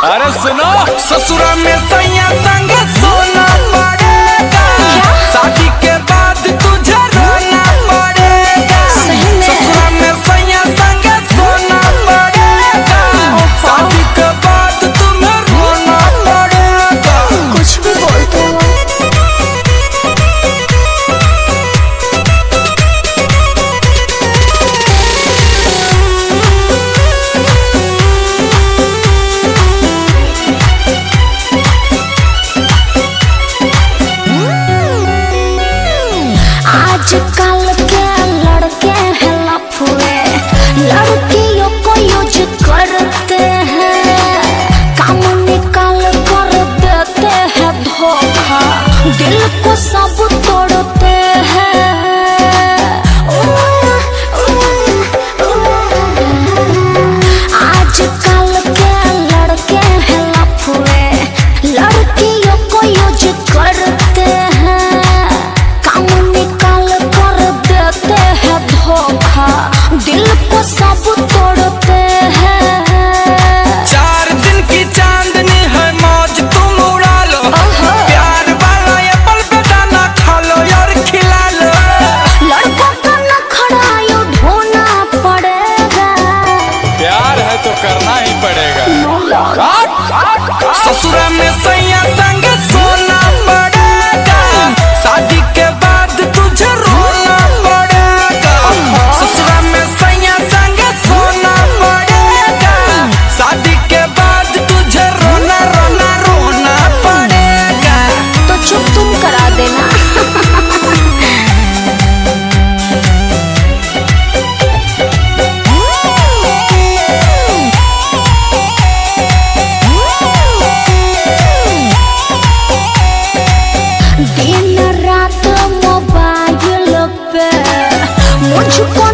अरे सुनो, ससुरा में सैया संग सोना पड़ेगा, शादी के बाद तुझे रोना पड़ेगा। ससुरा में सैया संग सोना पड़ेगा, शादी के बाद तुम्हें रोना पड़ेगा। कुछ भी बोलते हो। आजकल के लड़के हैं लफुए, लड़कियों को यूज करते हैं, काम निकाल कर देते हैं धोखा, दिल को सब तोड़ते हैं। आजकल के लड़के हैं लफुए, लड़कियों को यूज करते हैं, काम निकाल कर देते हैं धोखा, दिल को सब तोड़ते हैं। 4 दिन की चांदनी है, मौज तुम उड़ा लो, प्यार वाला एप्पल पे दाना खा लो और खिला लो। लड़कों का नखरा यूं ढोना पड़ेगा, प्यार है तो करना ही पड़ेगा। ससुरा में सैया संग सोना पड़ेगा, शादी के बाद तुझे रोना पड़ेगा। ससुरा में सैया संग सोना पड़ेगा, शादी के बाद तुझे रोना रोना रोना पड़ेगा। तो चुप तुम करा देना। दिन रात मोबाइल पे मुझको